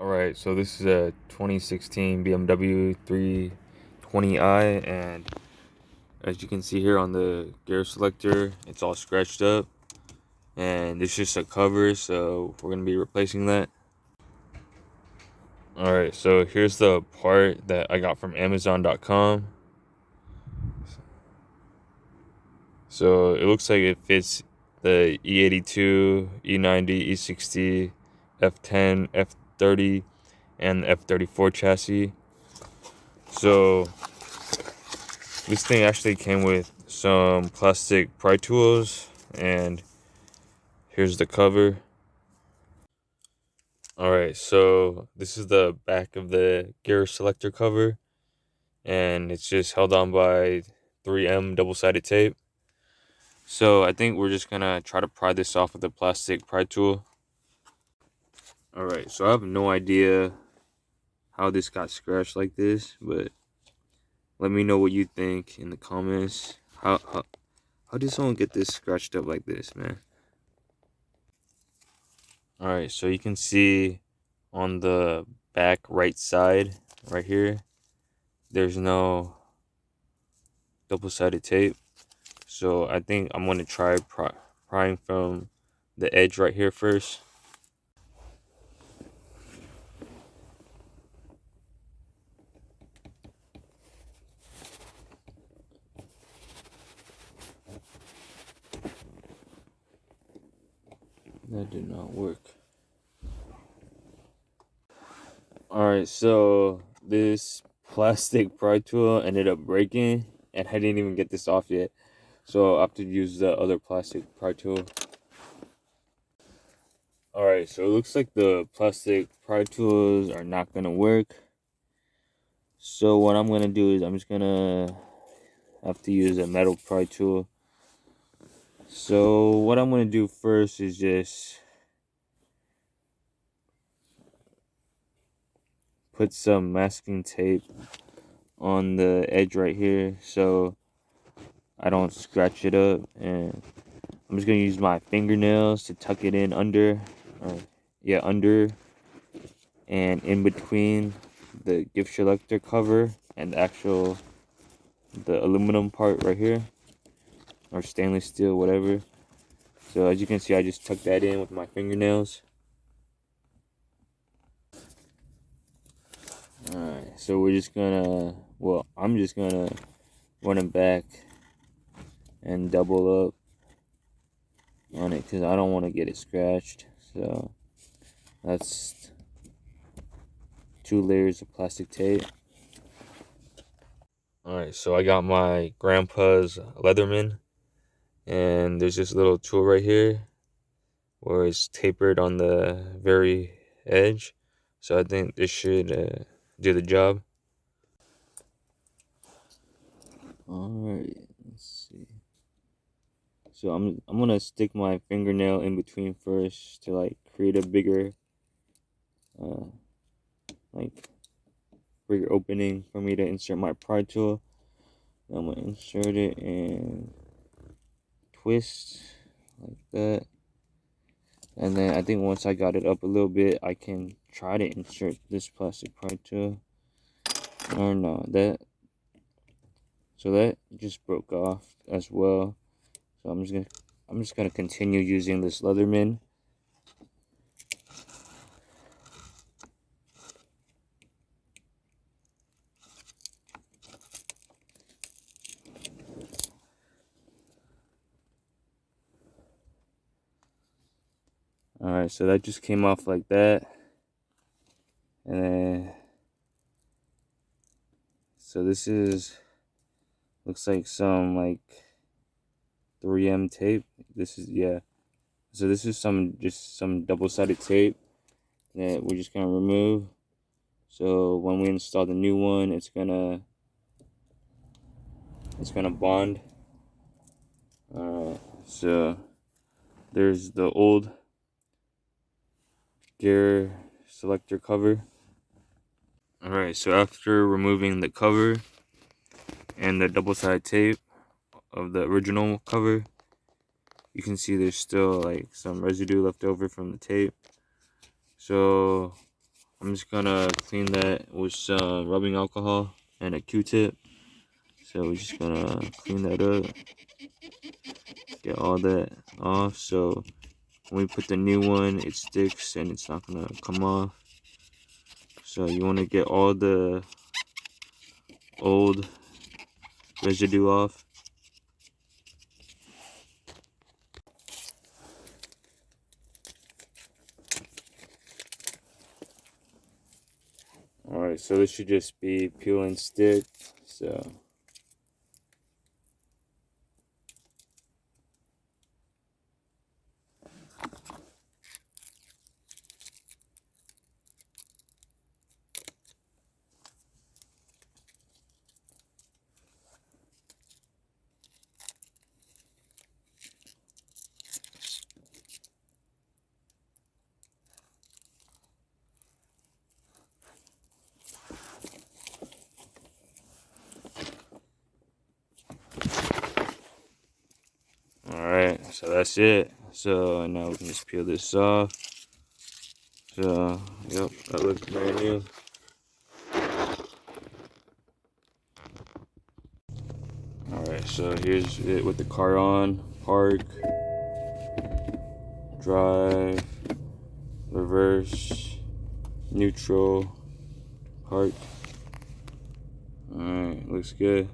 Alright, so this is a 2016 BMW 320i, and as you can see here on the gear selector, it's all scratched up, and it's just a cover, so we're going to be replacing that. Alright, so here's the part that I got from Amazon.com. So it looks like it fits the E82, E90, E60, F10, F30, and the F34 chassis. So this thing actually came with some plastic pry tools, and here's the cover. Alright, so this is the back of the gear selector cover, and it's just held on by 3M double-sided tape. So I think we're just gonna try to pry this off with a plastic pry tool. Alright, so I have no idea how this got scratched like this, but let me know what you think in the comments. How did someone get this scratched up like this, man? Alright, so you can see on the back right side, right here, there's no double-sided tape. So I think I'm going to try prying from the edge right here first. That did not work. Alright, so this plastic pry tool ended up breaking, and I didn't even get this off yet. So I have to use the other plastic pry tool. Alright, so it looks like the plastic pry tools are not going to work. So what I'm going to do is I'm just going to have to use a metal pry tool. So what I'm going to do first is just put some masking tape on the edge right here so I don't scratch it up, and I'm just going to use my fingernails to tuck it in under and in between the gift selector cover and the aluminum part right here, or stainless steel, whatever. So as you can see, I just tucked that in with my fingernails. Alright, so we're just gonna, I'm just gonna run it back and double up on it because I don't want to get it scratched. So that's 2 layers of plastic tape. Alright, so I got my grandpa's Leatherman, and there's this little tool right here where it's tapered on the very edge. So I think this should do the job. Alright, let's see. So I'm gonna stick my fingernail in between first to like create a bigger bigger opening for me to insert my pry tool. I'm gonna insert it and twist like that. And then I think once I got it up a little bit, I can try to insert this plastic pry tool. Or no, that just broke off as well. So I'm just gonna continue using this Leatherman. Alright, so that just came off like that. And then, so this looks like some like 3M tape. This is, yeah. So this is just some double-sided tape that we're just gonna remove. So when we install the new one, it's gonna bond. Alright, so there's the old gear selector cover. Alright, so after removing the cover and the double-sided tape of the original cover, you can see there's still like some residue left over from the tape. So I'm just gonna clean that with some rubbing alcohol and a Q-tip. So we're just gonna clean that up, get all that off. So when we put the new one, it sticks and it's not gonna come off. So you want to get all the old residue off. Alright, so this should just be peel and stick. So alright, so that's it. So now we can just peel this off. So, yep, that looks brand new. Alright, so here's it with the car on. Park, drive, reverse, neutral, park. Alright, looks good.